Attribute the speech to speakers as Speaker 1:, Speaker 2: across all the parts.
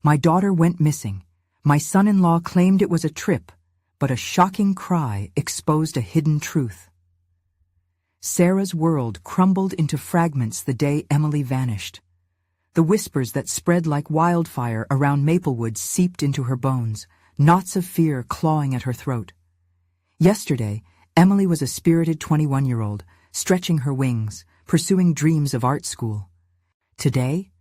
Speaker 1: My daughter went missing. My son-in-law claimed it was a trip, but a shocking cry exposed a hidden truth. Sarah's world crumbled into fragments the day Emily vanished. The whispers that spread like wildfire around Maplewood seeped into her bones, knots of fear clawing at her throat. Yesterday, Emily was a spirited 21-year-old, stretching her wings, pursuing dreams of art school. Today,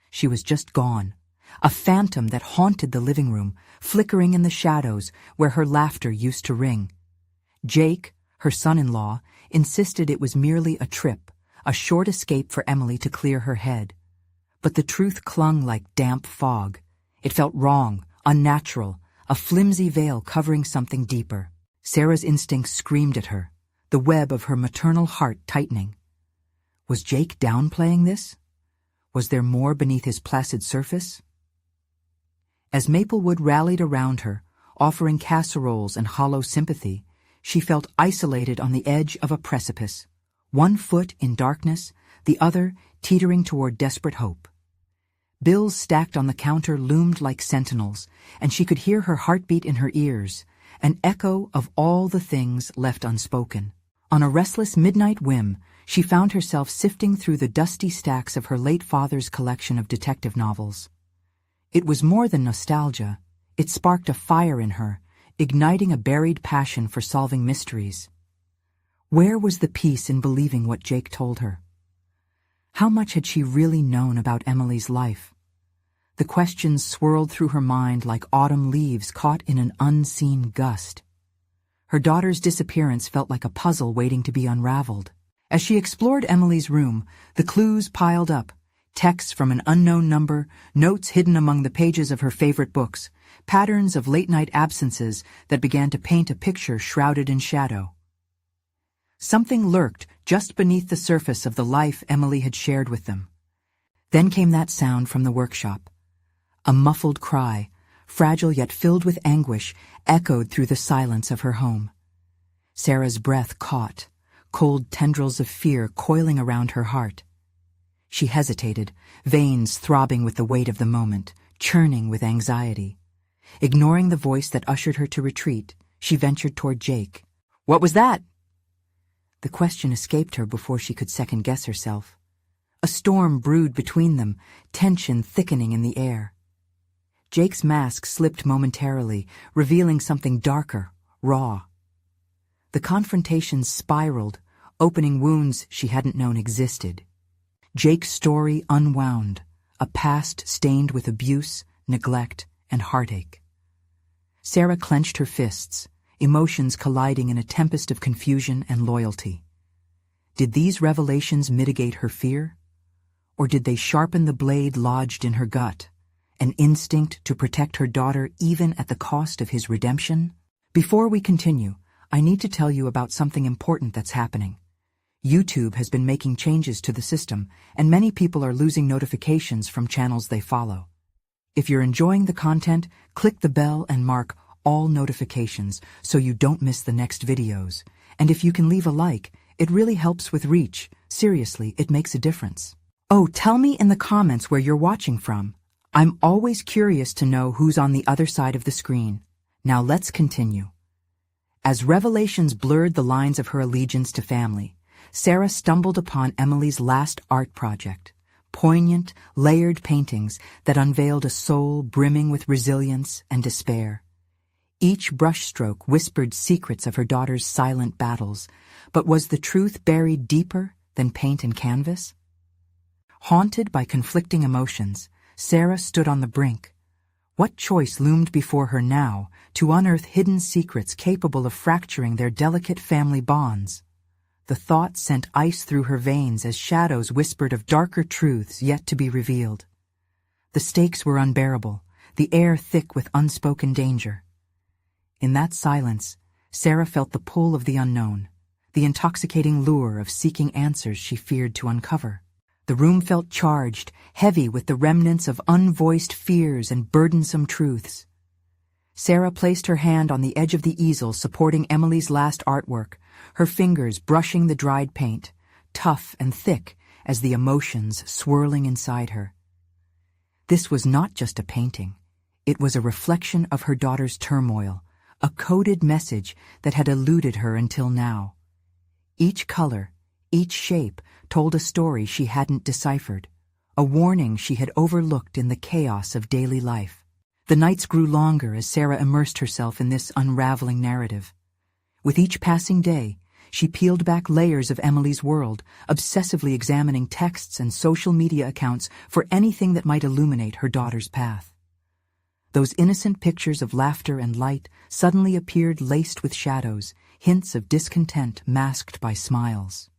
Speaker 1: she was just gone, a phantom that haunted the living room, flickering in the shadows where her laughter used to ring. Jake, her son-in-law, insisted it was merely a trip, a short escape for Emily to clear her head. But the truth clung like damp fog. It felt wrong, unnatural, a flimsy veil covering something deeper. Sarah's instincts screamed at her, the web of her maternal heart tightening. Was Jake downplaying this? Was there more beneath his placid surface? As Maplewood rallied around her, offering casseroles and hollow sympathy, she felt isolated on the edge of a precipice, one foot in darkness, the other teetering toward desperate hope. Bills stacked on the counter loomed like sentinels, and she could hear her heartbeat in her ears, an echo of all the things left unspoken. On a restless midnight whim, she found herself sifting through the dusty stacks of her late father's collection of detective novels. It was more than nostalgia. It sparked a fire in her, igniting a buried passion for solving mysteries. Where was the peace in believing what Jake told her? How much had she really known about Emily's life? The questions swirled through her mind like autumn leaves caught in an unseen gust. Her daughter's disappearance felt like a puzzle waiting to be unraveled. As she explored Emily's room, the clues piled up. Texts from an unknown number, notes hidden among the pages of her favorite books, patterns of late-night absences that began to paint a picture shrouded in shadow. Something lurked just beneath the surface of the life Emily had shared with them. Then came that sound from the workshop. A muffled cry, fragile yet filled with anguish, echoed through the silence of her home. Sarah's breath caught, cold tendrils of fear coiling around her heart. She hesitated, veins throbbing with the weight of the moment, churning with anxiety. Ignoring the voice that ushered her to retreat, she ventured toward Jake. "What was that?" The question escaped her before she could second-guess herself. A storm brewed between them, tension thickening in the air. Jake's mask slipped momentarily, revealing something darker, raw. The confrontations spiraled, opening wounds she hadn't known existed. Jake's story unwound, a past stained with abuse, neglect, and heartache. Sarah clenched her fists, emotions colliding in a tempest of confusion and loyalty. Did these revelations mitigate her fear? Or did they sharpen the blade lodged in her gut, an instinct to protect her daughter even at the cost of his redemption? Before we continue, I need to tell you about something important that's happening. YouTube has been making changes to the system, and many people are losing notifications from channels they follow. If you're enjoying the content, click the bell and mark all notifications so you don't miss the next videos. And if you can leave a like, it really helps with reach. Seriously, it makes a difference. Oh, tell me in the comments where you're watching from. I'm always curious to know who's on the other side of the screen. Now let's continue. As revelations blurred the lines of her allegiance to family, Sarah stumbled upon Emily's last art project, poignant, layered paintings that unveiled a soul brimming with resilience and despair. Each brushstroke whispered secrets of her daughter's silent battles, but was the truth buried deeper than paint and canvas? Haunted by conflicting emotions, Sarah stood on the brink. What choice loomed before her now to unearth hidden secrets capable of fracturing their delicate family bonds? The thought sent ice through her veins as shadows whispered of darker truths yet to be revealed. The stakes were unbearable, the air thick with unspoken danger. In that silence, Sarah felt the pull of the unknown, the intoxicating lure of seeking answers she feared to uncover. The room felt charged, heavy with the remnants of unvoiced fears and burdensome truths. Sarah placed her hand on the edge of the easel supporting Emily's last artwork, her fingers brushing the dried paint, tough and thick as the emotions swirling inside her. This was not just a painting. It was a reflection of her daughter's turmoil, a coded message that had eluded her until now. Each color, each shape told a story she hadn't deciphered, a warning she had overlooked in the chaos of daily life. The nights grew longer as Sarah immersed herself in this unraveling narrative. With each passing day, she peeled back layers of Emily's world, obsessively examining texts and social media accounts for anything that might illuminate her daughter's path. Those innocent pictures of laughter and light suddenly appeared laced with shadows, hints of discontent masked by smiles.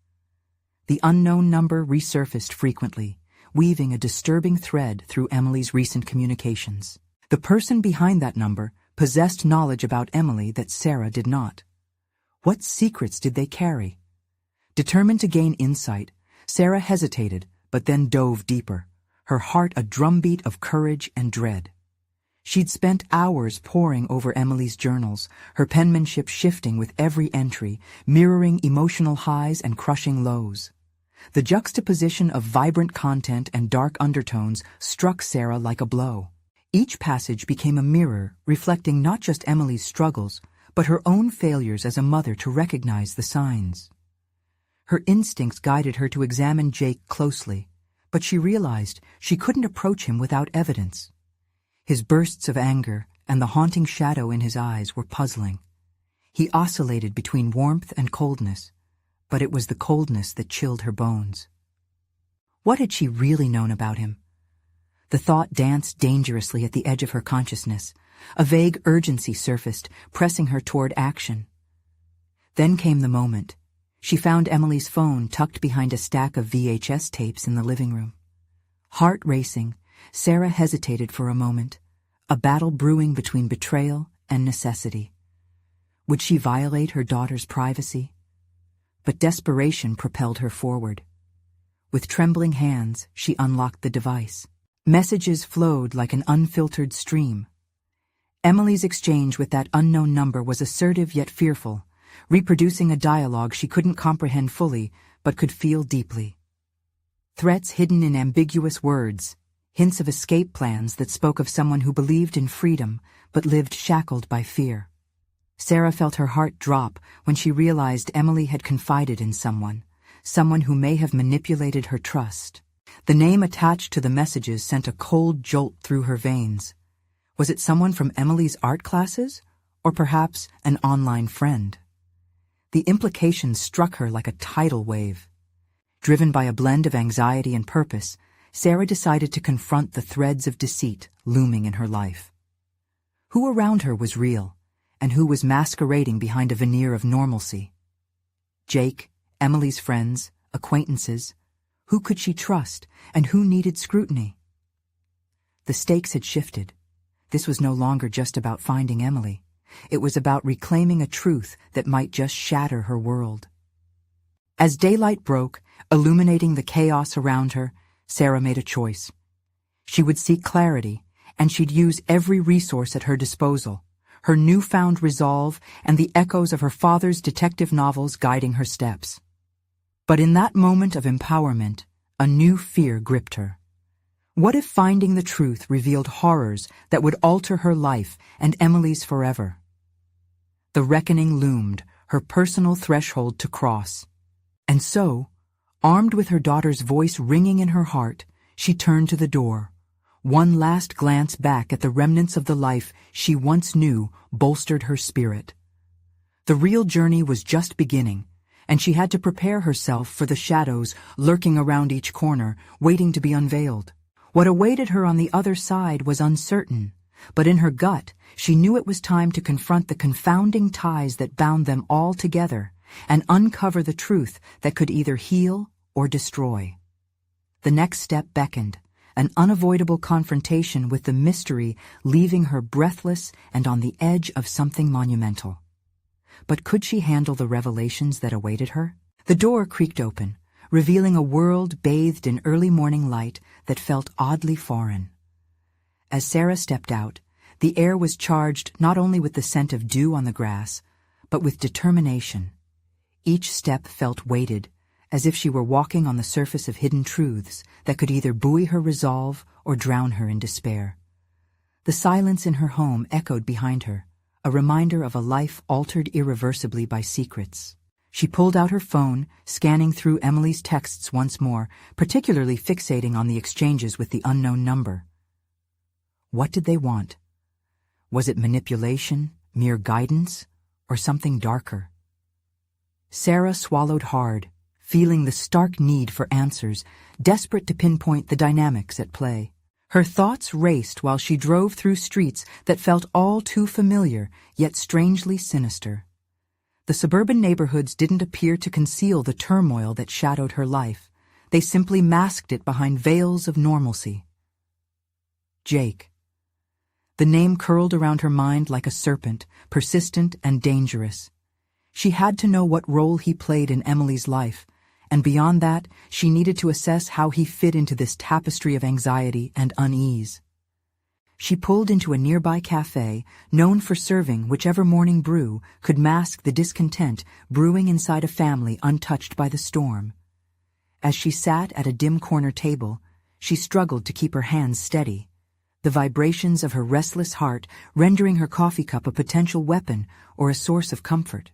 Speaker 1: The unknown number resurfaced frequently, weaving a disturbing thread through Emily's recent communications. The person behind that number possessed knowledge about Emily that Sarah did not. What secrets did they carry? Determined to gain insight, Sarah hesitated, but then dove deeper, her heart a drumbeat of courage and dread. She'd spent hours poring over Emily's journals, her penmanship shifting with every entry, mirroring emotional highs and crushing lows. The juxtaposition of vibrant content and dark undertones struck Sarah like a blow. Each passage became a mirror, reflecting not just Emily's struggles, but her own failures as a mother to recognize the signs. Her instincts guided her to examine Jake closely, but she realized she couldn't approach him without evidence. His bursts of anger and the haunting shadow in his eyes were puzzling. He oscillated between warmth and coldness, but it was the coldness that chilled her bones. What had she really known about him? The thought danced dangerously at the edge of her consciousness. A vague urgency surfaced, pressing her toward action. Then came the moment. She found Emily's phone tucked behind a stack of VHS tapes in the living room. Heart racing, Sarah hesitated for a moment, a battle brewing between betrayal and necessity. Would she violate her daughter's privacy? But desperation propelled her forward. With trembling hands, she unlocked the device. Messages flowed like an unfiltered stream. Emily's exchange with that unknown number was assertive yet fearful, reproducing a dialogue she couldn't comprehend fully but could feel deeply. Threats hidden in ambiguous words, hints of escape plans that spoke of someone who believed in freedom but lived shackled by fear. Sarah felt her heart drop when she realized Emily had confided in someone who may have manipulated her trust. The name attached to the messages sent a cold jolt through her veins. Was it someone from Emily's art classes, or perhaps an online friend? The implications struck her like a tidal wave. Driven by a blend of anxiety and purpose, Sarah decided to confront the threads of deceit looming in her life. Who around her was real, and who was masquerading behind a veneer of normalcy? Jake, Emily's friends, acquaintances. Who could she trust, and who needed scrutiny? The stakes had shifted. This was no longer just about finding Emily. It was about reclaiming a truth that might just shatter her world. As daylight broke, illuminating the chaos around her, Sarah made a choice. She would seek clarity, and she'd use every resource at her disposal, her newfound resolve and the echoes of her father's detective novels guiding her steps. But in that moment of empowerment, a new fear gripped her. What if finding the truth revealed horrors that would alter her life and Emily's forever? The reckoning loomed, her personal threshold to cross. And so, armed with her daughter's voice ringing in her heart, she turned to the door. One last glance back at the remnants of the life she once knew bolstered her spirit. The real journey was just beginning, and she had to prepare herself for the shadows lurking around each corner, waiting to be unveiled. What awaited her on the other side was uncertain, but in her gut, she knew it was time to confront the confounding ties that bound them all together and uncover the truth that could either heal or destroy. The next step beckoned, an unavoidable confrontation with the mystery leaving her breathless and on the edge of something monumental. But could she handle the revelations that awaited her? The door creaked open, revealing a world bathed in early morning light that felt oddly foreign. As Sarah stepped out, the air was charged not only with the scent of dew on the grass, but with determination. Each step felt weighted, as if she were walking on the surface of hidden truths that could either buoy her resolve or drown her in despair. The silence in her home echoed behind her, a reminder of a life altered irreversibly by secrets. She pulled out her phone, scanning through Emily's texts once more, particularly fixating on the exchanges with the unknown number. What did they want? Was it manipulation, mere guidance, or something darker? Sarah swallowed hard, feeling the stark need for answers, desperate to pinpoint the dynamics at play. Her thoughts raced while she drove through streets that felt all too familiar, yet strangely sinister. The suburban neighborhoods didn't appear to conceal the turmoil that shadowed her life. They simply masked it behind veils of normalcy. Jake. The name curled around her mind like a serpent, persistent and dangerous. She had to know what role he played in Emily's life, and beyond that, she needed to assess how he fit into this tapestry of anxiety and unease. She pulled into a nearby cafe, known for serving whichever morning brew could mask the discontent brewing inside a family untouched by the storm. As she sat at a dim corner table, she struggled to keep her hands steady, the vibrations of her restless heart rendering her coffee cup a potential weapon or a source of comfort.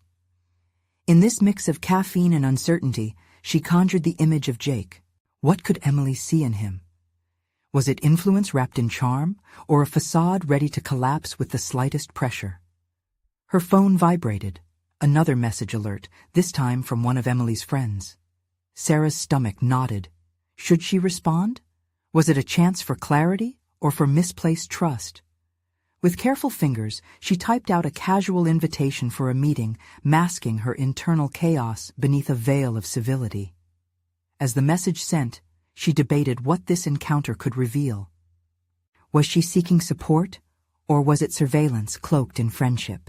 Speaker 1: In this mix of caffeine and uncertainty, she conjured the image of Jake. What could Emily see in him? Was it influence wrapped in charm, or a facade ready to collapse with the slightest pressure? Her phone vibrated. Another message alert, this time from one of Emily's friends. Sarah's stomach knotted. Should she respond? Was it a chance for clarity, or for misplaced trust? With careful fingers, she typed out a casual invitation for a meeting, masking her internal chaos beneath a veil of civility. As the message sent, she debated what this encounter could reveal. Was she seeking support, or was it surveillance cloaked in friendship?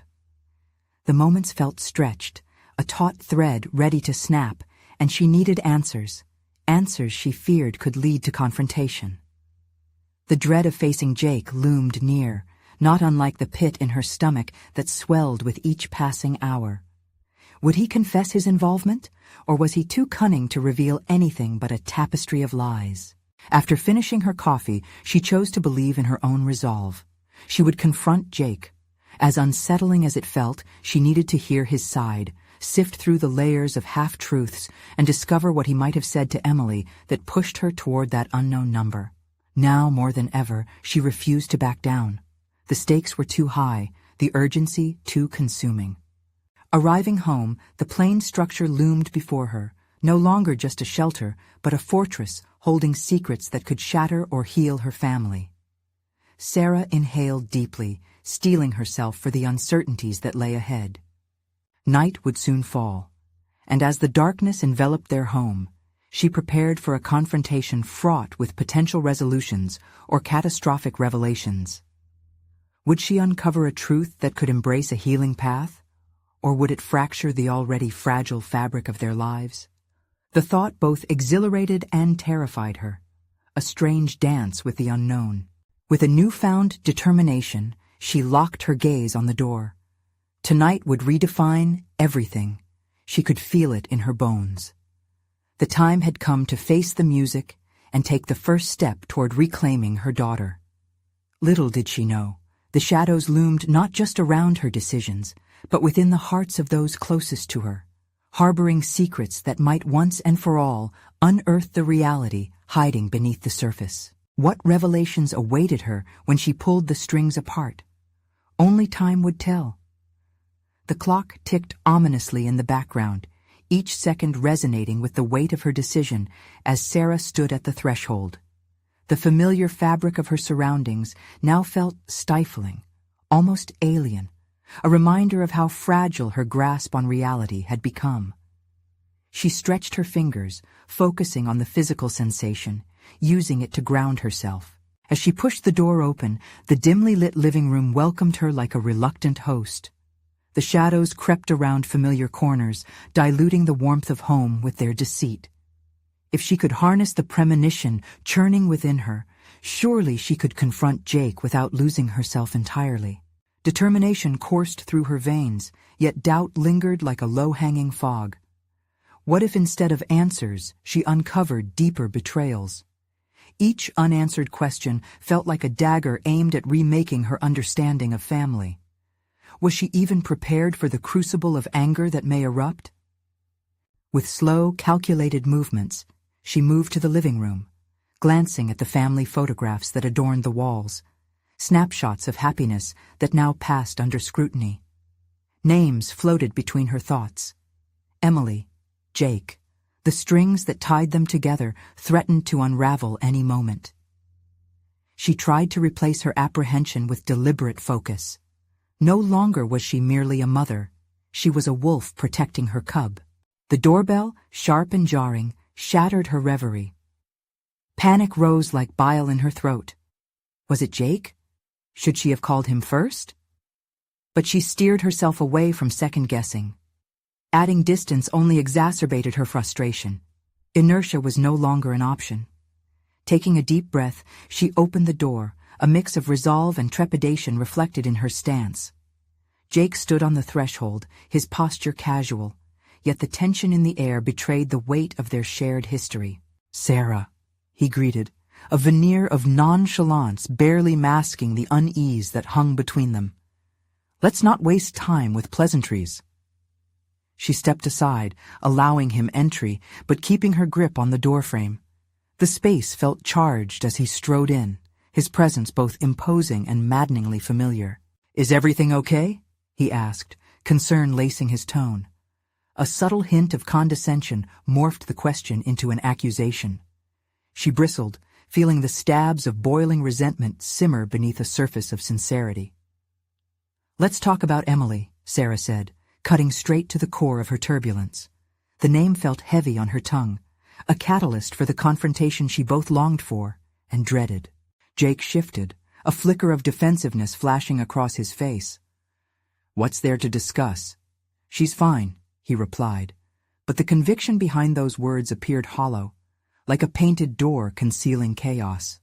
Speaker 1: The moments felt stretched, a taut thread ready to snap, and she needed answers she feared could lead to confrontation. The dread of facing Jake loomed near, not unlike the pit in her stomach that swelled with each passing hour. Would he confess his involvement, or was he too cunning to reveal anything but a tapestry of lies? After finishing her coffee, she chose to believe in her own resolve. She would confront Jake. As unsettling as it felt, she needed to hear his side, sift through the layers of half-truths, and discover what he might have said to Emily that pushed her toward that unknown number. Now, more than ever, she refused to back down. The stakes were too high, the urgency too consuming. Arriving home, the plain structure loomed before her, no longer just a shelter, but a fortress holding secrets that could shatter or heal her family. Sarah inhaled deeply, steeling herself for the uncertainties that lay ahead. Night would soon fall, and as the darkness enveloped their home, she prepared for a confrontation fraught with potential resolutions or catastrophic revelations. Would she uncover a truth that could embrace a healing path, or would it fracture the already fragile fabric of their lives? The thought both exhilarated and terrified her, a strange dance with the unknown. With a newfound determination, she locked her gaze on the door. Tonight would redefine everything. She could feel it in her bones. The time had come to face the music and take the first step toward reclaiming her daughter. Little did she know, the shadows loomed not just around her decisions, but within the hearts of those closest to her, harboring secrets that might once and for all unearth the reality hiding beneath the surface. What revelations awaited her when she pulled the strings apart? Only time would tell. The clock ticked ominously in the background, each second resonating with the weight of her decision as Sarah stood at the threshold. The familiar fabric of her surroundings now felt stifling, almost alien, a reminder of how fragile her grasp on reality had become. She stretched her fingers, focusing on the physical sensation, using it to ground herself. As she pushed the door open, the dimly lit living room welcomed her like a reluctant host. The shadows crept around familiar corners, diluting the warmth of home with their deceit. If she could harness the premonition churning within her, surely she could confront Jake without losing herself entirely. Determination coursed through her veins, yet doubt lingered like a low-hanging fog. What if instead of answers, she uncovered deeper betrayals? Each unanswered question felt like a dagger aimed at remaking her understanding of family. Was she even prepared for the crucible of anger that may erupt? With slow, calculated movements, she moved to the living room, glancing at the family photographs that adorned the walls, snapshots of happiness that now passed under scrutiny. Names floated between her thoughts. Emily, Jake. The strings that tied them together threatened to unravel any moment. She tried to replace her apprehension with deliberate focus. No longer was she merely a mother. She was a wolf protecting her cub. The doorbell, sharp and jarring, shattered her reverie. Panic rose like bile in her throat. Was it Jake? Should she have called him first? But she steered herself away from second-guessing. Adding distance only exacerbated her frustration. Inertia was no longer an option. Taking a deep breath, she opened the door, a mix of resolve and trepidation reflected in her stance. Jake stood on the threshold, his posture casual, yet the tension in the air betrayed the weight of their shared history. "Sarah," he greeted, a veneer of nonchalance barely masking the unease that hung between them. "Let's not waste time with pleasantries." She stepped aside, allowing him entry, but keeping her grip on the doorframe. The space felt charged as he strode in, his presence both imposing and maddeningly familiar. "Is everything okay?" he asked, concern lacing his tone. A subtle hint of condescension morphed the question into an accusation. She bristled, feeling the stabs of boiling resentment simmer beneath a surface of sincerity. "Let's talk about Emily," Sarah said, cutting straight to the core of her turbulence. The name felt heavy on her tongue, a catalyst for the confrontation she both longed for and dreaded. Jake shifted, a flicker of defensiveness flashing across his face. "What's there to discuss?" "She's fine," he replied, but the conviction behind those words appeared hollow, like a painted door concealing chaos.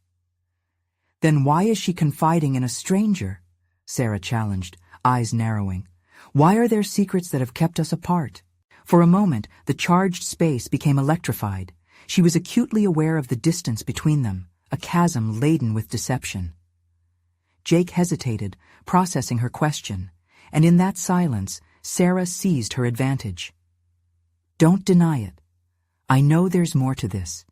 Speaker 1: "Then why is she confiding in a stranger?" Sarah challenged, eyes narrowing. "Why are there secrets that have kept us apart?" For a moment, the charged space became electrified. She was acutely aware of the distance between them, a chasm laden with deception. Jake hesitated, processing her question, and in that silence, Sarah seized her advantage. "Don't deny it. I know there's more to this.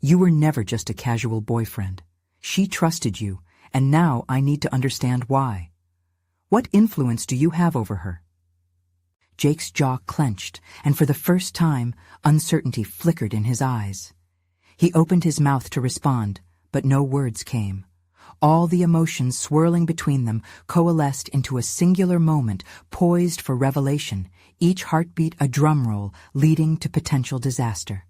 Speaker 1: You were never just a casual boyfriend. She trusted you, and now I need to understand why. What influence do you have over her?" Jake's jaw clenched, and for the first time, uncertainty flickered in his eyes. He opened his mouth to respond, but no words came. All the emotions swirling between them coalesced into a singular moment, poised for revelation, each heartbeat a drumroll leading to potential disaster.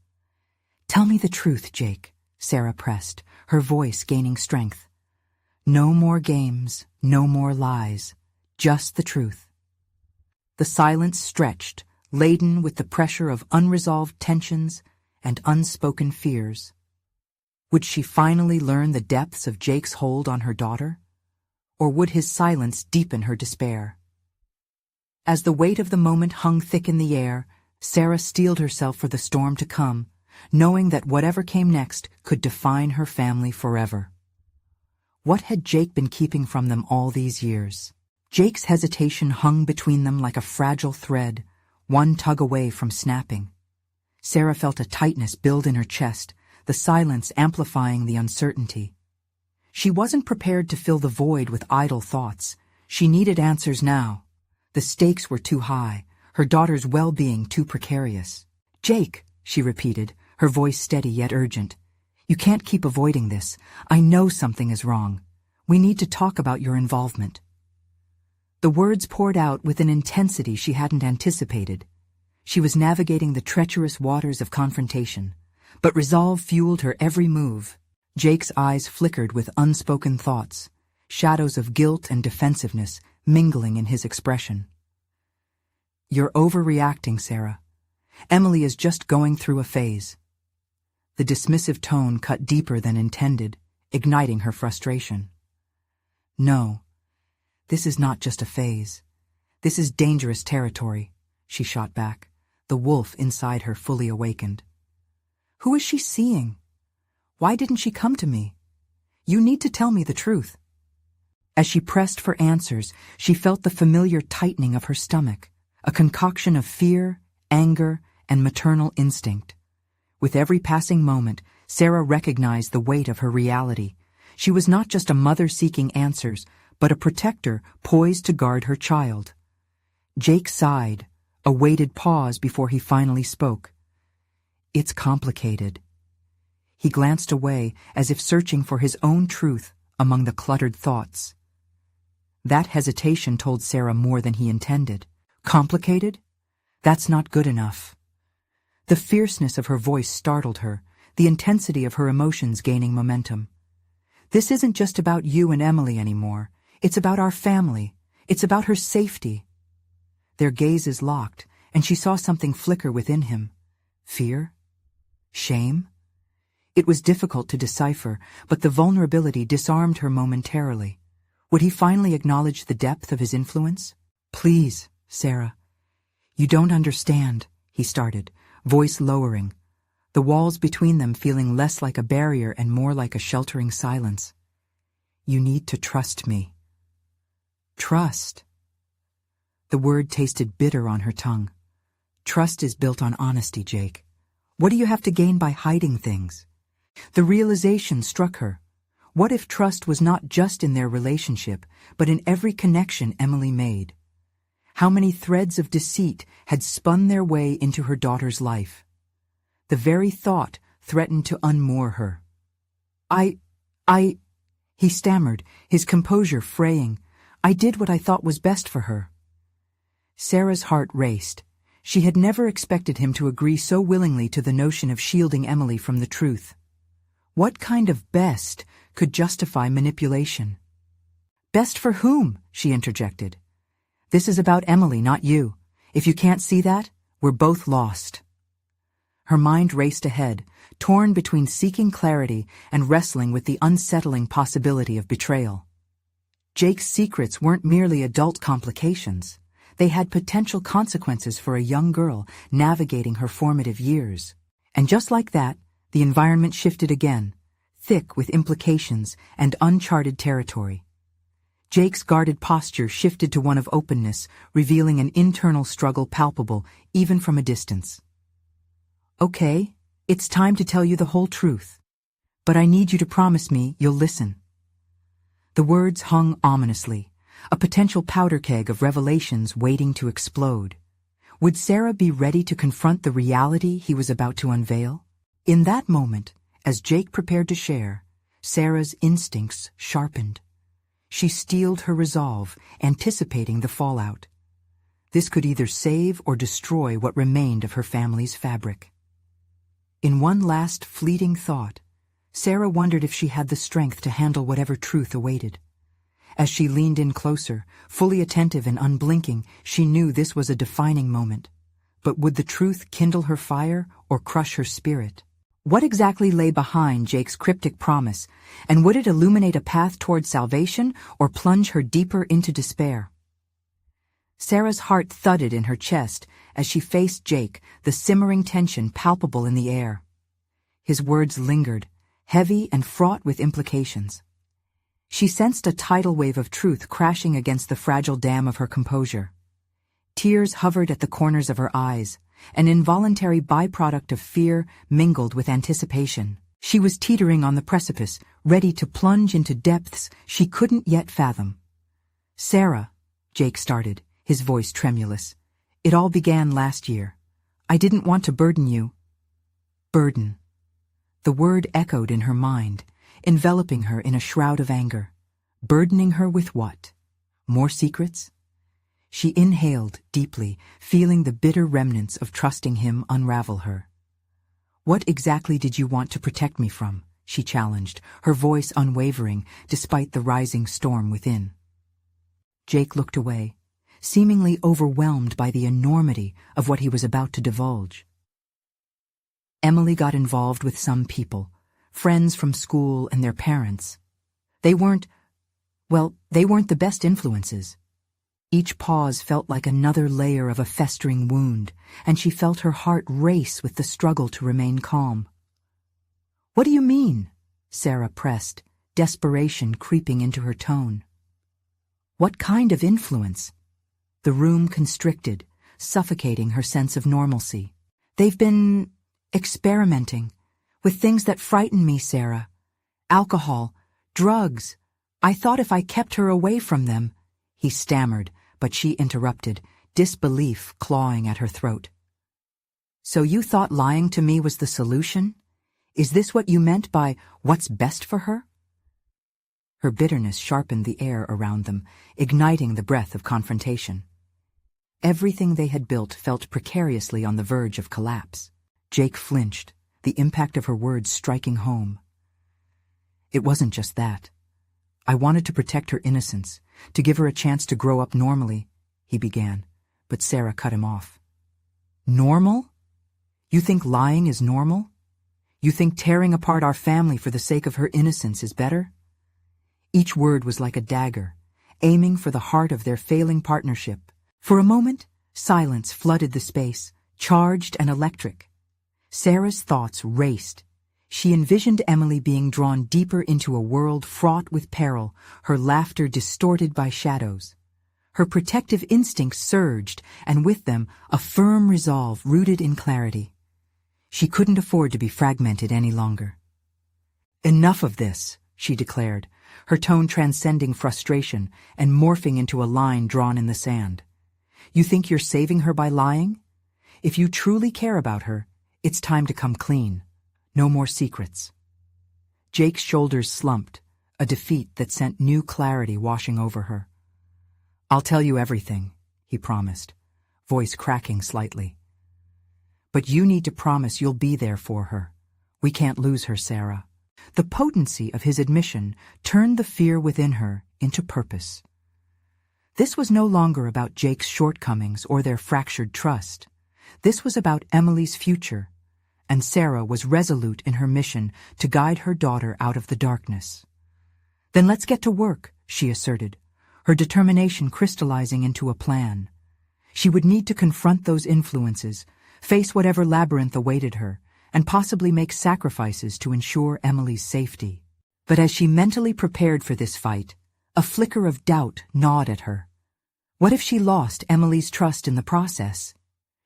Speaker 1: "Tell me the truth, Jake," Sarah pressed, her voice gaining strength. "No more games, no more lies. Just the truth." The silence stretched, laden with the pressure of unresolved tensions and unspoken fears. Would she finally learn the depths of Jake's hold on her daughter? Or would his silence deepen her despair? As the weight of the moment hung thick in the air, Sarah steeled herself for the storm to come, knowing that whatever came next could define her family forever. What had Jake been keeping from them all these years? Jake's hesitation hung between them like a fragile thread, one tug away from snapping. Sarah felt a tightness build in her chest, the silence amplifying the uncertainty. She wasn't prepared to fill the void with idle thoughts. She needed answers now. The stakes were too high, her daughter's well-being too precarious. "Jake," she repeated, her voice steady yet urgent. "You can't keep avoiding this. I know something is wrong. We need to talk about your involvement." The words poured out with an intensity she hadn't anticipated. She was navigating the treacherous waters of confrontation, but resolve fueled her every move. Jake's eyes flickered with unspoken thoughts, shadows of guilt and defensiveness mingling in his expression. "You're overreacting, Sarah. Emily is just going through a phase." The dismissive tone cut deeper than intended, igniting her frustration. "No, this is not just a phase. This is dangerous territory," she shot back, the wolf inside her fully awakened. Who is she seeing? Why didn't she come to me? You need to tell me the truth." As she pressed for answers, she felt the familiar tightening of her stomach, a concoction of fear, anger, and maternal instinct. With every passing moment, Sarah recognized the weight of her reality. She was not just a mother seeking answers, but a protector poised to guard her child. Jake sighed, a weighted pause before he finally spoke. "It's complicated." He glanced away as if searching for his own truth among the cluttered thoughts. That hesitation told Sarah more than he intended. Complicated? That's not good enough. The fierceness of her voice startled her, the intensity of her emotions gaining momentum. "This isn't just about you and Emily anymore. It's about our family. It's about her safety." Their gazes locked, and she saw something flicker within him. Fear? Shame? It was difficult to decipher, but the vulnerability disarmed her momentarily. Would he finally acknowledge the depth of his influence? "Please, Sarah. You don't understand," he started, voice lowering, the walls between them feeling less like a barrier and more like a sheltering silence. "You need to trust me." Trust. The word tasted bitter on her tongue. Trust is built on honesty, Jake. What do you have to gain by hiding things? The realization struck her. What if trust was not just in their relationship, but in every connection Emily made? How many threads of deceit had spun their way into her daughter's life? The very thought threatened to unmoor her. He stammered, his composure fraying. "I did what I thought was best for her." Sarah's heart raced. She had never expected him to agree so willingly to the notion of shielding Emily from the truth. What kind of best could justify manipulation? "Best for whom?" she interjected. "This is about Emily, not you. If you can't see that, we're both lost." Her mind raced ahead, torn between seeking clarity and wrestling with the unsettling possibility of betrayal. Jake's secrets weren't merely adult complications. They had potential consequences for a young girl navigating her formative years. And just like that, the environment shifted again, thick with implications and uncharted territory. Jake's guarded posture shifted to one of openness, revealing an internal struggle palpable even from a distance. "Okay, it's time to tell you the whole truth. But I need you to promise me you'll listen." The words hung ominously, a potential powder keg of revelations waiting to explode. Would Sarah be ready to confront the reality he was about to unveil? In that moment, as Jake prepared to share, Sarah's instincts sharpened. She steeled her resolve, anticipating the fallout. This could either save or destroy what remained of her family's fabric. In one last fleeting thought, Sarah wondered if she had the strength to handle whatever truth awaited. As she leaned in closer, fully attentive and unblinking, she knew this was a defining moment. But would the truth kindle her fire or crush her spirit? What exactly lay behind Jake's cryptic promise, and would it illuminate a path toward salvation or plunge her deeper into despair? Sarah's heart thudded in her chest as she faced Jake, the simmering tension palpable in the air. His words lingered, heavy and fraught with implications. She sensed a tidal wave of truth crashing against the fragile dam of her composure. Tears hovered at the corners of her eyes, an involuntary byproduct of fear mingled with anticipation. She was teetering on the precipice, ready to plunge into depths she couldn't yet fathom. "Sarah," Jake started, his voice tremulous, "it all began last year. I didn't want to burden you." Burden. The word echoed in her mind, enveloping her in a shroud of anger. Burdening her with what? More secrets? She inhaled deeply, feeling the bitter remnants of trusting him unravel her. "What exactly did you want to protect me from?" she challenged, her voice unwavering despite the rising storm within. Jake looked away, seemingly overwhelmed by the enormity of what he was about to divulge. Emily got involved with some people, friends from school and their parents. They weren't the best influences. Each pause felt like another layer of a festering wound, and she felt her heart race with the struggle to remain calm. What do you mean? Sarah pressed, desperation creeping into her tone. What kind of influence? The room constricted, suffocating her sense of normalcy. They've been experimenting with things that frighten me, Sarah. Alcohol, drugs. I thought if I kept her away from them, he stammered, but she interrupted, disbelief clawing at her throat. So you thought lying to me was the solution? Is this what you meant by what's best for her? Her bitterness sharpened the air around them, igniting the breath of confrontation. Everything they had built felt precariously on the verge of collapse. Jake flinched, the impact of her words striking home. It wasn't just that. I wanted to protect her innocence, to give her a chance to grow up normally, he began, but Sarah cut him off. Normal? You think lying is normal? You think tearing apart our family for the sake of her innocence is better? Each word was like a dagger, aiming for the heart of their failing partnership. For a moment, silence flooded the space, charged and electric. Sarah's thoughts raced. She envisioned Emily being drawn deeper into a world fraught with peril, her laughter distorted by shadows. Her protective instincts surged, and with them, a firm resolve rooted in clarity. She couldn't afford to be fragmented any longer. Enough of this, she declared, her tone transcending frustration and morphing into a line drawn in the sand. You think you're saving her by lying? If you truly care about her, it's time to come clean. No more secrets. Jake's shoulders slumped, a defeat that sent new clarity washing over her. I'll tell you everything, he promised, voice cracking slightly. But you need to promise you'll be there for her. We can't lose her, Sarah. The potency of his admission turned the fear within her into purpose. This was no longer about Jake's shortcomings or their fractured trust. This was about Emily's future, and Sarah was resolute in her mission to guide her daughter out of the darkness. Then let's get to work, she asserted, her determination crystallizing into a plan. She would need to confront those influences, face whatever labyrinth awaited her, and possibly make sacrifices to ensure Emily's safety. But as she mentally prepared for this fight, a flicker of doubt gnawed at her. What if she lost Emily's trust in the process?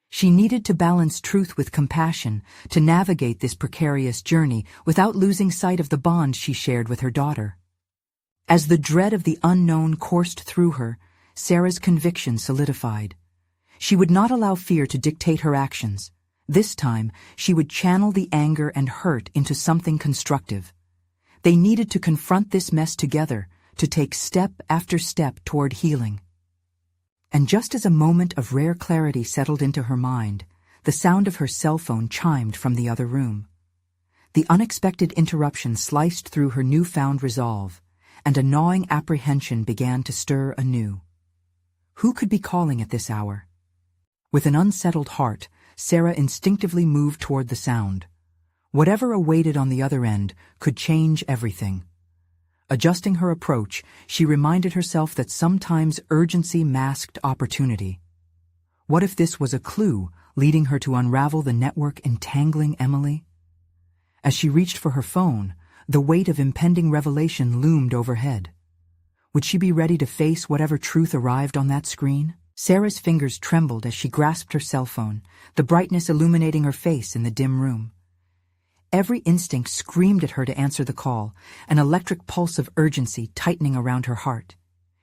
Speaker 1: She needed to balance truth with compassion to navigate this precarious journey without losing sight of the bond she shared with her daughter. As the dread of the unknown coursed through her, Sarah's conviction solidified. She would not allow fear to dictate her actions. This time, she would channel the anger and hurt into something constructive. They needed to confront this mess together, to take step after step toward healing. And just as a moment of rare clarity settled into her mind, the sound of her cell phone chimed from the other room. The unexpected interruption sliced through her newfound resolve, and a gnawing apprehension began to stir anew. Who could be calling at this hour? With an unsettled heart, Sarah instinctively moved toward the sound. Whatever awaited on the other end could change everything. Adjusting her approach, she reminded herself that sometimes urgency masked opportunity. What if this was a clue leading her to unravel the network entangling Emily? As she reached for her phone, the weight of impending revelation loomed overhead. Would she be ready to face whatever truth arrived on that screen? Sarah's fingers trembled as she grasped her cell phone, the brightness illuminating her face in the dim room. Every instinct screamed at her to answer the call, an electric pulse of urgency tightening around her heart.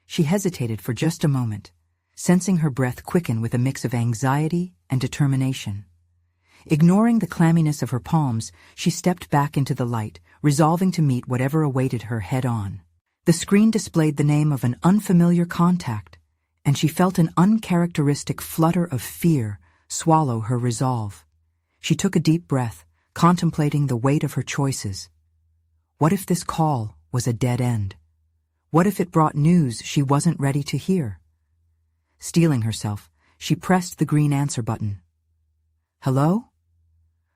Speaker 1: She hesitated for just a moment, sensing her breath quicken with a mix of anxiety and determination. Ignoring the clamminess of her palms, she stepped back into the light, resolving to meet whatever awaited her head-on. The screen displayed the name of an unfamiliar contact, and she felt an uncharacteristic flutter of fear swallow her resolve. She took a deep breath, contemplating the weight of her choices. What if this call was a dead end? What if it brought news she wasn't ready to hear? Steeling herself, she pressed the green answer button. Hello?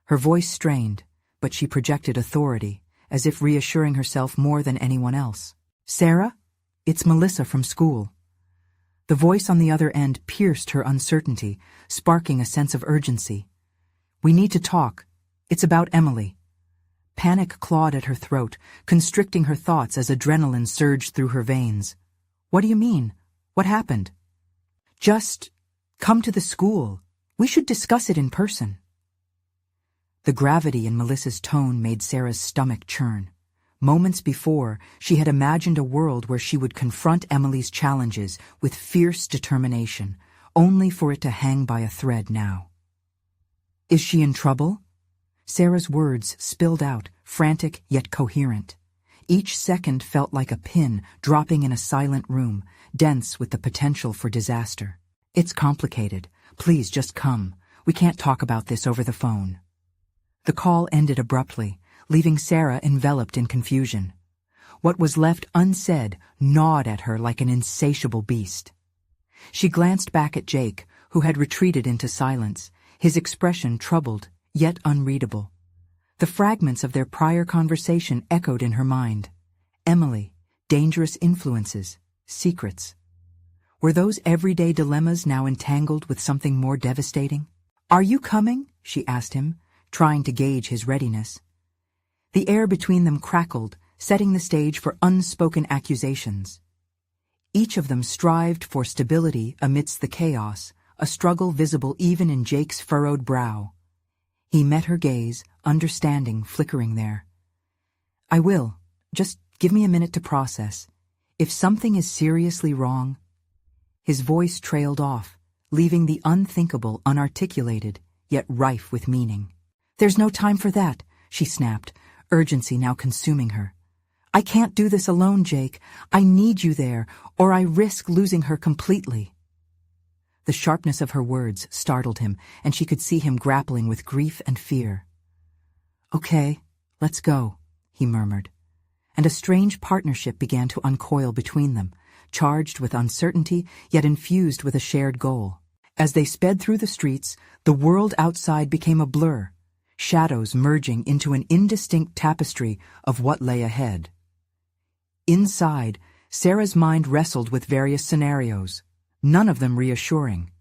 Speaker 1: Her voice strained, but she projected authority, as if reassuring herself more than anyone else. Sarah? It's Melissa from school. The voice on the other end pierced her uncertainty, sparking a sense of urgency. We need to talk. It's about Emily. Panic clawed at her throat, constricting her thoughts as adrenaline surged through her veins. "What do you mean? What happened?" "Just come to the school. We should discuss it in person." The gravity in Melissa's tone made Sarah's stomach churn. Moments before, she had imagined a world where she would confront Emily's challenges with fierce determination, only for it to hang by a thread now. "Is she in trouble?" Sarah's words spilled out, frantic yet coherent. Each second felt like a pin dropping in a silent room, dense with the potential for disaster. "It's complicated. Please just come. We can't talk about this over the phone." The call ended abruptly, leaving Sarah enveloped in confusion. What was left unsaid gnawed at her like an insatiable beast. She glanced back at Jake, who had retreated into silence, his expression troubled, yet unreadable. The fragments of their prior conversation echoed in her mind. Emily, dangerous influences, secrets. Were those everyday dilemmas now entangled with something more devastating? "Are you coming?" she asked him, trying to gauge his readiness. The air between them crackled, setting the stage for unspoken accusations. Each of them strived for stability amidst the chaos, a struggle visible even in Jake's furrowed brow. He met her gaze, understanding flickering there. "I will. Just give me a minute to process. If something is seriously wrong—" His voice trailed off, leaving the unthinkable unarticulated, yet rife with meaning. "There's no time for that," she snapped, urgency now consuming her. "I can't do this alone, Jake. I need you there, or I risk losing her completely." The sharpness of her words startled him, and she could see him grappling with grief and fear. "Okay, let's go," he murmured. And a strange partnership began to uncoil between them, charged with uncertainty, yet infused with a shared goal. As they sped through the streets, the world outside became a blur, shadows merging into an indistinct tapestry of what lay ahead. Inside, Sarah's mind wrestled with various scenarios, none of them reassuring.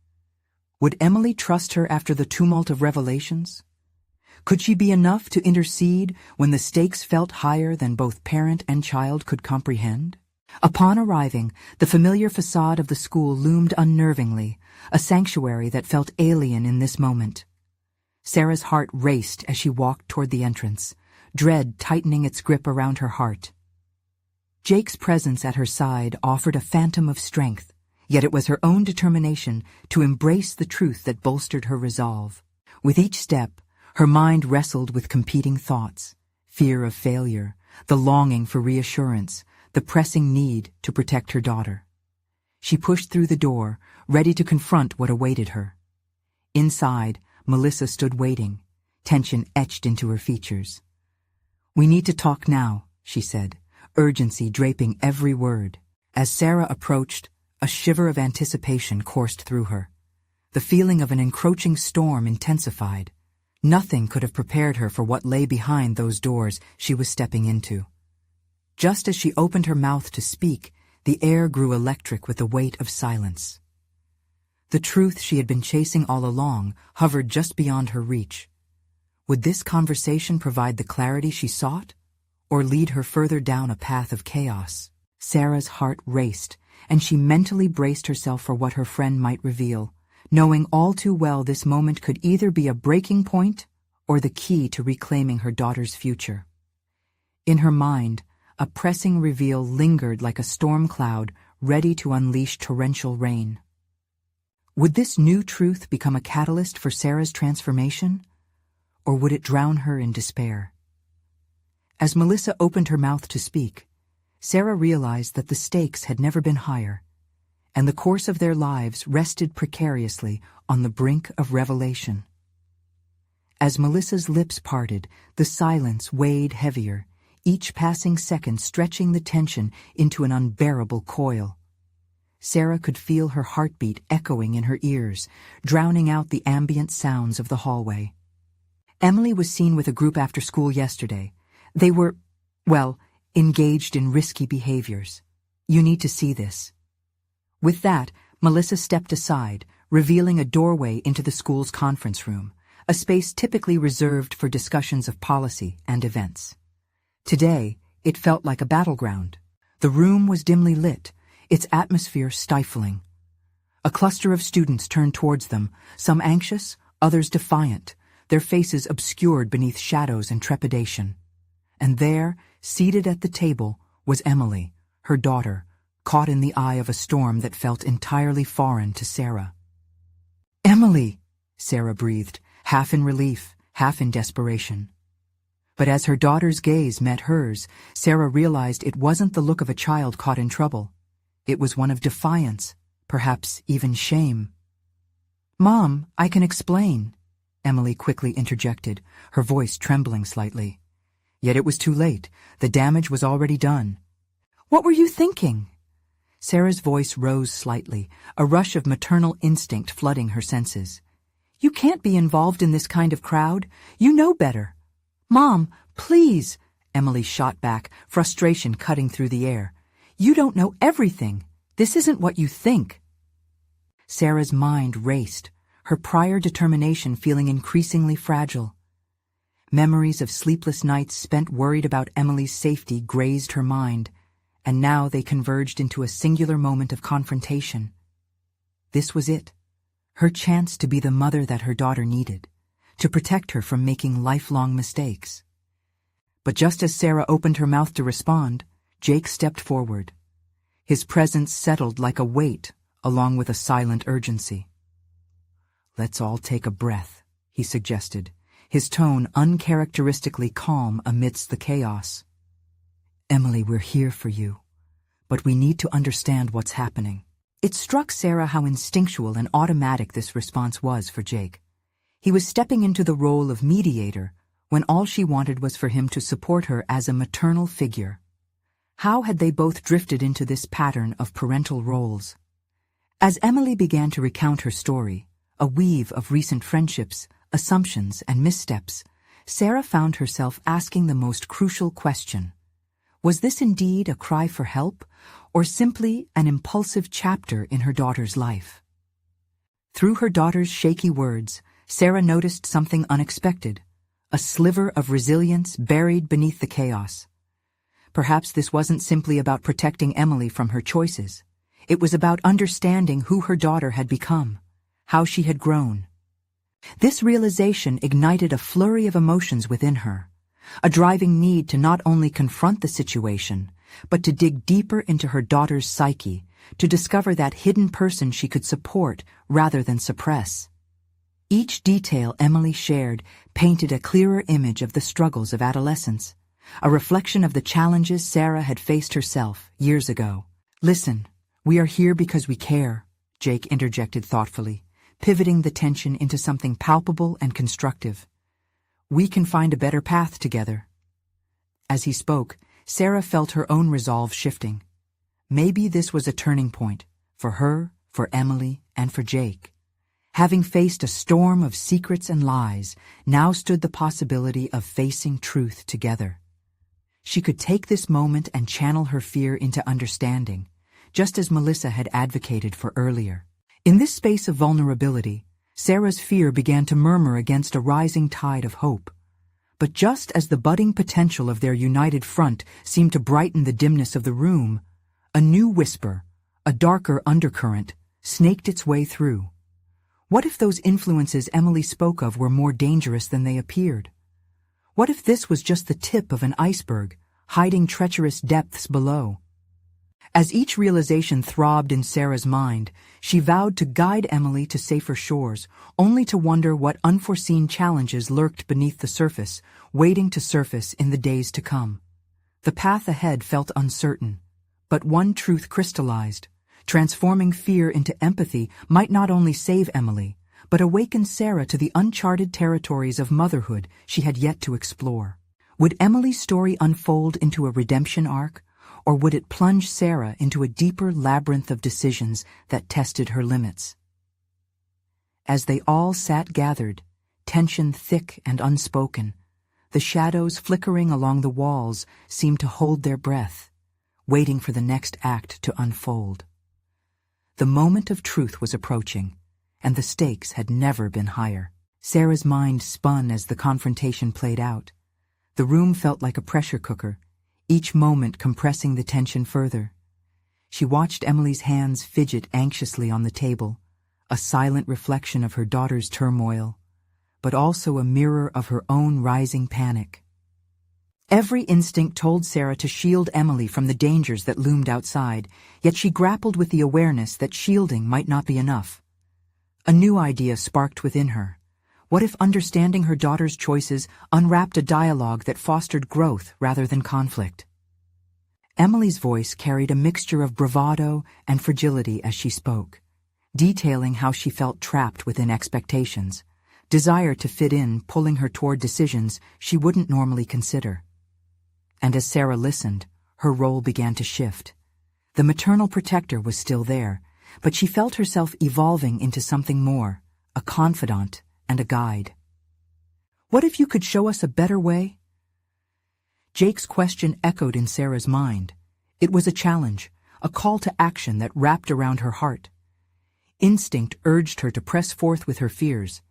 Speaker 1: Would Emily trust her after the tumult of revelations? Could she be enough to intercede when the stakes felt higher than both parent and child could comprehend? Upon arriving, the familiar facade of the school loomed unnervingly, a sanctuary that felt alien in this moment. Sarah's heart raced as she walked toward the entrance, dread tightening its grip around her heart. Jake's presence at her side offered a phantom of strength, yet it was her own determination to embrace the truth that bolstered her resolve. With each step, her mind wrestled with competing thoughts, fear of failure, the longing for reassurance, the pressing need to protect her daughter. She pushed through the door, ready to confront what awaited her. Inside, Melissa stood waiting, tension etched into her features. "We need to talk now," she said, urgency draping every word. As Sarah approached, a shiver of anticipation coursed through her. The feeling of an encroaching storm intensified. Nothing could have prepared her for what lay behind those doors she was stepping into. Just as she opened her mouth to speak, the air grew electric with the weight of silence. The truth she had been chasing all along hovered just beyond her reach. Would this conversation provide the clarity she sought, or lead her further down a path of chaos? Sarah's heart raced, and she mentally braced herself for what her friend might reveal, knowing all too well this moment could either be a breaking point or the key to reclaiming her daughter's future. In her mind, a pressing reveal lingered like a storm cloud ready to unleash torrential rain. Would this new truth become a catalyst for Sarah's transformation, or would it drown her in despair? As Melissa opened her mouth to speak, Sarah realized that the stakes had never been higher, and the course of their lives rested precariously on the brink of revelation. As Melissa's lips parted, the silence weighed heavier, each passing second stretching the tension into an unbearable coil. Sarah could feel her heartbeat echoing in her ears, drowning out the ambient sounds of the hallway. Emily was seen with a group after school yesterday. They were, engaged in risky behaviors. You need to see this. With that, Melissa stepped aside, revealing a doorway into the school's conference room, a space typically reserved for discussions of policy and events. Today, it felt like a battleground. The room was dimly lit, its atmosphere stifling. A cluster of students turned towards them, some anxious, others defiant, their faces obscured beneath shadows and trepidation. And there, seated at the table, was Emily, her daughter, caught in the eye of a storm that felt entirely foreign to Sarah. "Emily," Sarah breathed, half in relief, half in desperation. But as her daughter's gaze met hers, Sarah realized it wasn't the look of a child caught in trouble. It was one of defiance, perhaps even shame. "Mom, I can explain," Emily quickly interjected, her voice trembling slightly. Yet it was too late. The damage was already done. "What were you thinking?" Sarah's voice rose slightly, a rush of maternal instinct flooding her senses. "You can't be involved in this kind of crowd. You know better." "Mom, please," Emily shot back, frustration cutting through the air. "You don't know everything. This isn't what you think." Sarah's mind raced, her prior determination feeling increasingly fragile. Memories of sleepless nights spent worried about Emily's safety grazed her mind, and now they converged into a singular moment of confrontation. This was it, her chance to be the mother that her daughter needed, to protect her from making lifelong mistakes. But just as Sarah opened her mouth to respond, Jake stepped forward. His presence settled like a weight, along with a silent urgency. "Let's all take a breath," he suggested, his tone uncharacteristically calm amidst the chaos. "Emily, we're here for you, but we need to understand what's happening." It struck Sarah how instinctual and automatic this response was for Jake. He was stepping into the role of mediator when all she wanted was for him to support her as a maternal figure. How had they both drifted into this pattern of parental roles? As Emily began to recount her story, a weave of recent friendships, assumptions, and missteps, Sarah found herself asking the most crucial question. Was this indeed a cry for help, or simply an impulsive chapter in her daughter's life? Through her daughter's shaky words, Sarah noticed something unexpected, a sliver of resilience buried beneath the chaos. Perhaps this wasn't simply about protecting Emily from her choices. It was about understanding who her daughter had become, how she had grown. This realization ignited a flurry of emotions within her, a driving need to not only confront the situation, but to dig deeper into her daughter's psyche, to discover that hidden person she could support rather than suppress. Each detail Emily shared painted a clearer image of the struggles of adolescence, a reflection of the challenges Sarah had faced herself years ago. "Listen, we are here because we care," Jake interjected thoughtfully, pivoting the tension into something palpable and constructive. "We can find a better path together." As he spoke, Sarah felt her own resolve shifting. Maybe this was a turning point, for her, for Emily, and for Jake. Having faced a storm of secrets and lies, now stood the possibility of facing truth together. She could take this moment and channel her fear into understanding, just as Melissa had advocated for earlier. In this space of vulnerability, Sarah's fear began to murmur against a rising tide of hope. But just as the budding potential of their united front seemed to brighten the dimness of the room, a new whisper, a darker undercurrent, snaked its way through. What if those influences Emily spoke of were more dangerous than they appeared? What if this was just the tip of an iceberg, hiding treacherous depths below? As each realization throbbed in Sarah's mind, she vowed to guide Emily to safer shores, only to wonder what unforeseen challenges lurked beneath the surface, waiting to surface in the days to come. The path ahead felt uncertain, but one truth crystallized. Transforming fear into empathy might not only save Emily, but awaken Sarah to the uncharted territories of motherhood she had yet to explore. Would Emily's story unfold into a redemption arc, or would it plunge Sarah into a deeper labyrinth of decisions that tested her limits? As they all sat gathered, tension thick and unspoken, the shadows flickering along the walls seemed to hold their breath, waiting for the next act to unfold. The moment of truth was approaching, and the stakes had never been higher. Sarah's mind spun as the confrontation played out. The room felt like a pressure cooker, each moment compressing the tension further. She watched Emily's hands fidget anxiously on the table, a silent reflection of her daughter's turmoil, but also a mirror of her own rising panic. Every instinct told Sarah to shield Emily from the dangers that loomed outside, yet she grappled with the awareness that shielding might not be enough. A new idea sparked within her. What if understanding her daughter's choices unwrapped a dialogue that fostered growth rather than conflict? Emily's voice carried a mixture of bravado and fragility as she spoke, detailing how she felt trapped within expectations, desire to fit in pulling her toward decisions she wouldn't normally consider. And as Sarah listened, her role began to shift. The maternal protector was still there, but she felt herself evolving into something more, a confidant and a guide. What if you could show us a better way? Jake's question echoed in Sarah's mind. It was a challenge, a call to action that wrapped around her heart. Instinct urged her to press forth with her fears,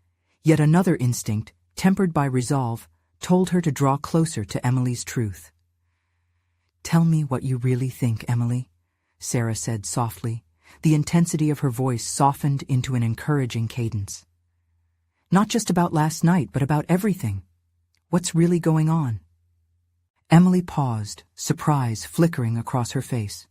Speaker 1: yet another instinct, tempered by resolve, told her to draw closer to Emily's truth. "Tell me what you really think, Emily," Sarah said softly, the intensity of her voice softened into an encouraging cadence. "Not just about last night, but about everything. What's really going on?" Emily paused, surprise flickering across her face.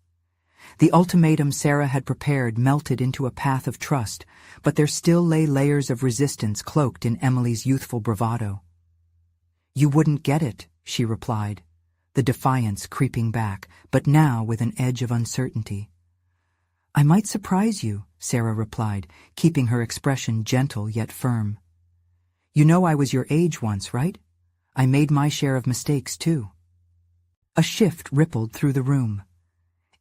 Speaker 1: The ultimatum Sarah had prepared melted into a path of trust, but there still lay layers of resistance cloaked in Emily's youthful bravado. "You wouldn't get it," she replied, the defiance creeping back, but now with an edge of uncertainty. "I might surprise you," Sarah replied, keeping her expression gentle yet firm. "You know I was your age once, right? I made my share of mistakes, too." A shift rippled through the room.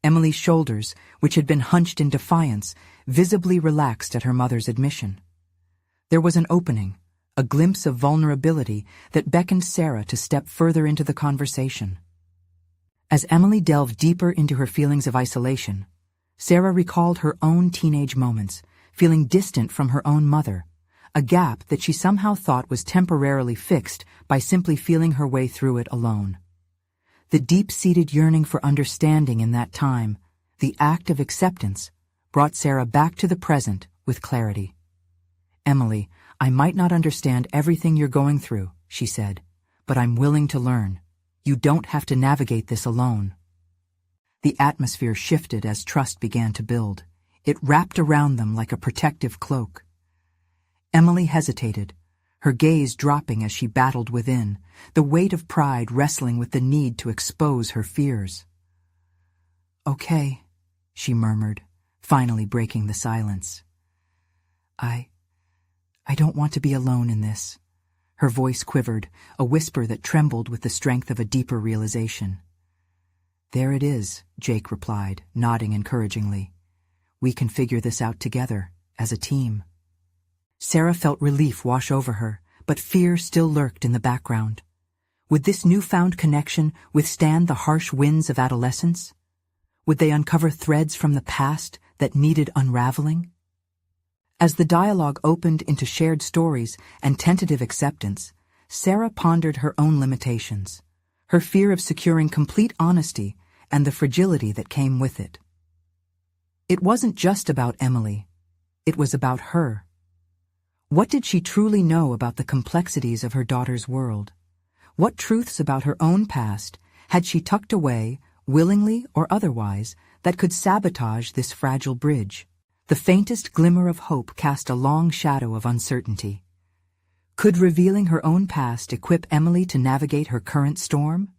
Speaker 1: Emily's shoulders, which had been hunched in defiance, visibly relaxed at her mother's admission. There was an opening, a glimpse of vulnerability that beckoned Sarah to step further into the conversation. As Emily delved deeper into her feelings of isolation, Sarah recalled her own teenage moments, feeling distant from her own mother, a gap that she somehow thought was temporarily fixed by simply feeling her way through it alone. The deep-seated yearning for understanding in that time, the act of acceptance, brought Sarah back to the present with clarity. "Emily, I might not understand everything you're going through," she said, "but I'm willing to learn. You don't have to navigate this alone." The atmosphere shifted as trust began to build. It wrapped around them like a protective cloak. Emily hesitated, her gaze dropping as she battled within, the weight of pride wrestling with the need to expose her fears. "Okay," she murmured, finally breaking the silence. I don't want to be alone in this." Her voice quivered, a whisper that trembled with the strength of a deeper realization. "There it is," Jake replied, nodding encouragingly. "We can figure this out together, as a team." Sarah felt relief wash over her, but fear still lurked in the background. Would this newfound connection withstand the harsh winds of adolescence? Would they uncover threads from the past that needed unraveling? As the dialogue opened into shared stories and tentative acceptance, Sarah pondered her own limitations, her fear of securing complete honesty and the fragility that came with it. It wasn't just about Emily. It was about her. What did she truly know about the complexities of her daughter's world? What truths about her own past had she tucked away, willingly or otherwise, that could sabotage this fragile bridge? The faintest glimmer of hope cast a long shadow of uncertainty. Could revealing her own past equip Emily to navigate her current storm?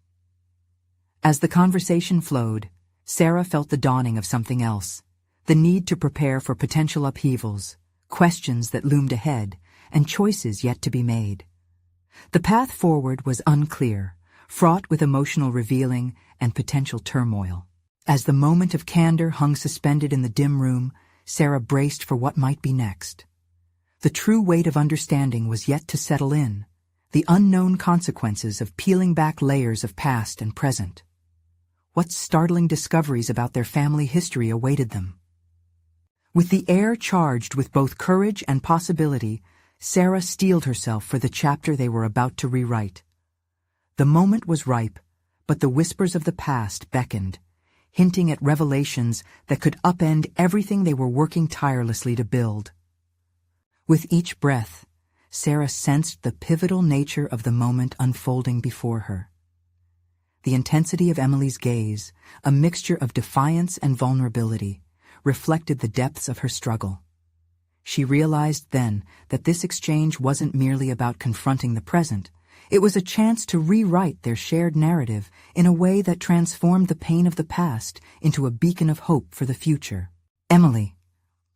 Speaker 1: As the conversation flowed, Sarah felt the dawning of something else, the need to prepare for potential upheavals, questions that loomed ahead, and choices yet to be made. The path forward was unclear, fraught with emotional revealing and potential turmoil. As the moment of candor hung suspended in the dim room, Sarah braced for what might be next. The true weight of understanding was yet to settle in, the unknown consequences of peeling back layers of past and present. What startling discoveries about their family history awaited them? With the air charged with both courage and possibility, Sarah steeled herself for the chapter they were about to rewrite. The moment was ripe, but the whispers of the past beckoned, hinting at revelations that could upend everything they were working tirelessly to build. With each breath, Sarah sensed the pivotal nature of the moment unfolding before her. The intensity of Emily's gaze, a mixture of defiance and vulnerability, reflected the depths of her struggle. She realized then that this exchange wasn't merely about confronting the present. It was a chance to rewrite their shared narrative in a way that transformed the pain of the past into a beacon of hope for the future. "Emily,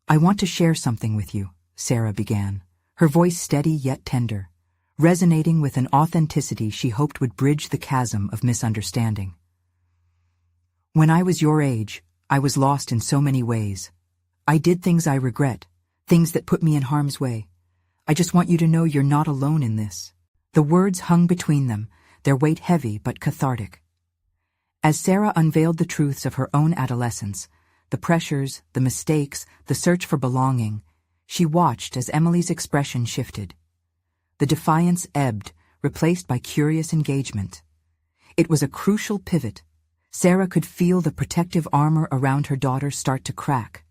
Speaker 1: I want to share something with you," Sarah began, her voice steady yet tender, resonating with an authenticity she hoped would bridge the chasm of misunderstanding. "When I was your age, I was lost in so many ways. I did things I regret, things that put me in harm's way. I just want you to know you're not alone in this." The words hung between them, their weight heavy but cathartic. As Sarah unveiled the truths of her own adolescence, the pressures, the mistakes, the search for belonging, she watched as Emily's expression shifted. The defiance ebbed, replaced by curious engagement. It was a crucial pivot. Sarah could feel the protective armor around her daughter start to crack.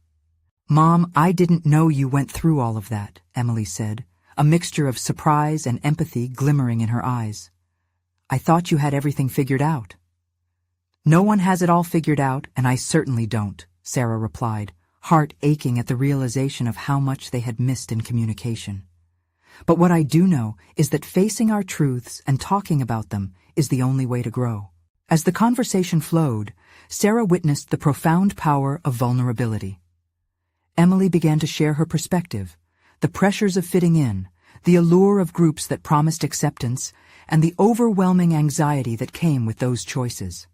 Speaker 1: "Mom, I didn't know you went through all of that," Emily said, a mixture of surprise and empathy glimmering in her eyes. "I thought you had everything figured out." "No one has it all figured out, and I certainly don't," Sarah replied, heart aching at the realization of how much they had missed in communication. "But what I do know is that facing our truths and talking about them is the only way to grow." As the conversation flowed, Sarah witnessed the profound power of vulnerability. Emily began to share her perspective, the pressures of fitting in, the allure of groups that promised acceptance, and the overwhelming anxiety that came with those choices.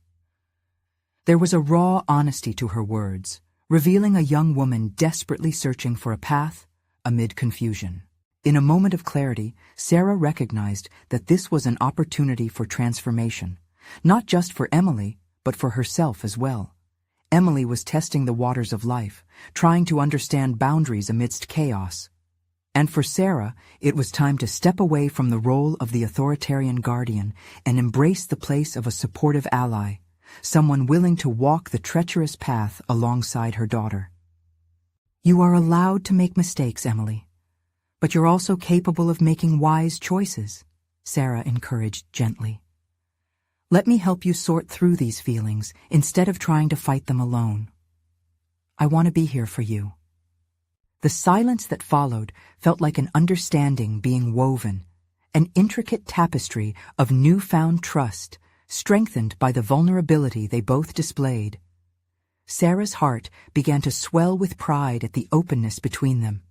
Speaker 1: There was a raw honesty to her words, revealing a young woman desperately searching for a path amid confusion. In a moment of clarity, Sarah recognized that this was an opportunity for transformation, not just for Emily, but for herself as well. Emily was testing the waters of life, trying to understand boundaries amidst chaos. And for Sarah, it was time to step away from the role of the authoritarian guardian and embrace the place of a supportive ally, someone willing to walk the treacherous path alongside her daughter. "You are allowed to make mistakes, Emily, but you're also capable of making wise choices," Sarah encouraged gently. "Let me help you sort through these feelings instead of trying to fight them alone. I want to be here for you." The silence that followed felt like an understanding being woven, an intricate tapestry of newfound trust, strengthened by the vulnerability they both displayed. Sarah's heart began to swell with pride at the openness between them.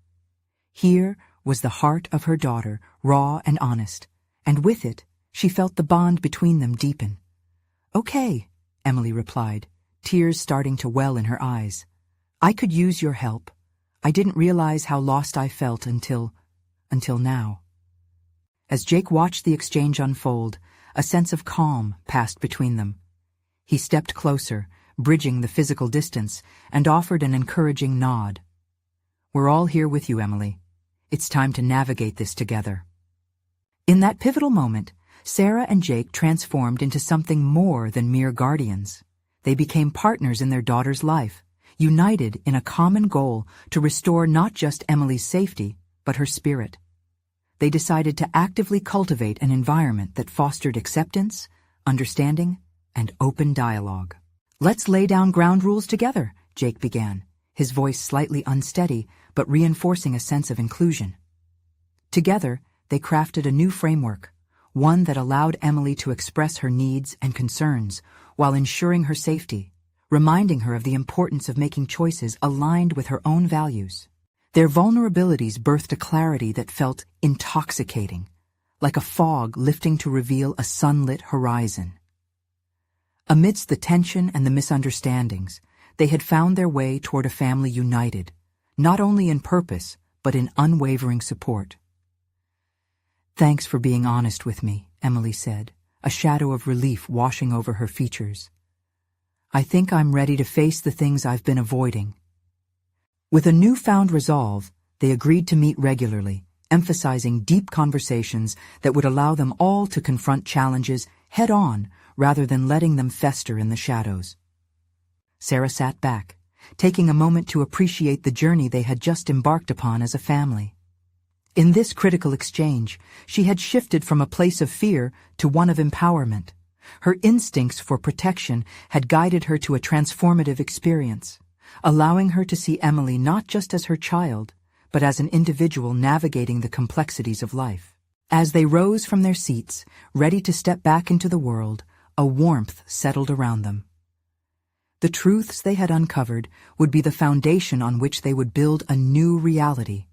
Speaker 1: Here was the heart of her daughter, raw and honest, and with it, she felt the bond between them deepen. "Okay," Emily replied, tears starting to well in her eyes. "I could use your help. I didn't realize how lost I felt until now." As Jake watched the exchange unfold, a sense of calm passed between them. He stepped closer, bridging the physical distance, and offered an encouraging nod. "We're all here with you, Emily. It's time to navigate this together." In that pivotal moment, Sarah and Jake transformed into something more than mere guardians. They became partners in their daughter's life, united in a common goal to restore not just Emily's safety, but her spirit. They decided to actively cultivate an environment that fostered acceptance, understanding, and open dialogue. "Let's lay down ground rules together," Jake began, his voice slightly unsteady but reinforcing a sense of inclusion. Together, they crafted a new framework, one that allowed Emily to express her needs and concerns while ensuring her safety, reminding her of the importance of making choices aligned with her own values. Their vulnerabilities birthed a clarity that felt intoxicating, like a fog lifting to reveal a sunlit horizon. Amidst the tension and the misunderstandings, they had found their way toward a family united, not only in purpose, but in unwavering support. "Thanks for being honest with me," Emily said, a shadow of relief washing over her features. "I think I'm ready to face the things I've been avoiding." With a newfound resolve, they agreed to meet regularly, emphasizing deep conversations that would allow them all to confront challenges head-on rather than letting them fester in the shadows. Sarah sat back, taking a moment to appreciate the journey they had just embarked upon as a family. In this critical exchange, she had shifted from a place of fear to one of empowerment. Her instincts for protection had guided her to a transformative experience, allowing her to see Emily not just as her child, but as an individual navigating the complexities of life. As they rose from their seats, ready to step back into the world, a warmth settled around them. The truths they had uncovered would be the foundation on which they would build a new reality,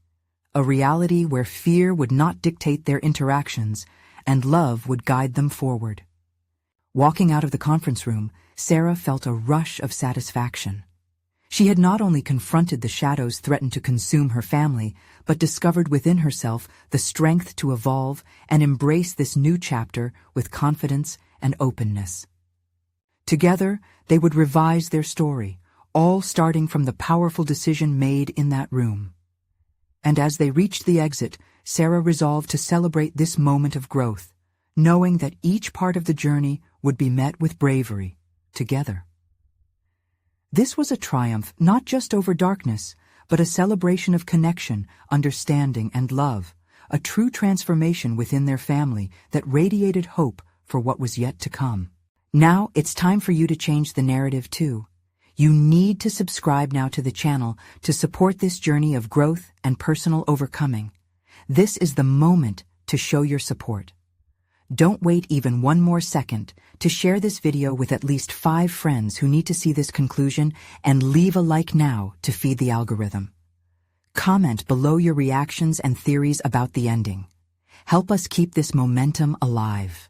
Speaker 1: a reality where fear would not dictate their interactions and love would guide them forward. Walking out of the conference room, Sarah felt a rush of satisfaction. She had not only confronted the shadows threatened to consume her family, but discovered within herself the strength to evolve and embrace this new chapter with confidence and openness. Together, they would revise their story, all starting from the powerful decision made in that room. And as they reached the exit, Sarah resolved to celebrate this moment of growth, knowing that each part of the journey would be met with bravery, together. This was a triumph not just over darkness, but a celebration of connection, understanding, and love, a true transformation within their family that radiated hope for what was yet to come. Now it's time for you to change the narrative too. You need to subscribe now to the channel to support this journey of growth and personal overcoming. This is the moment to show your support. Don't wait even one more second to share this video with at least 5 friends who need to see this conclusion, and leave a like now to feed the algorithm. Comment below your reactions and theories about the ending. Help us keep this momentum alive.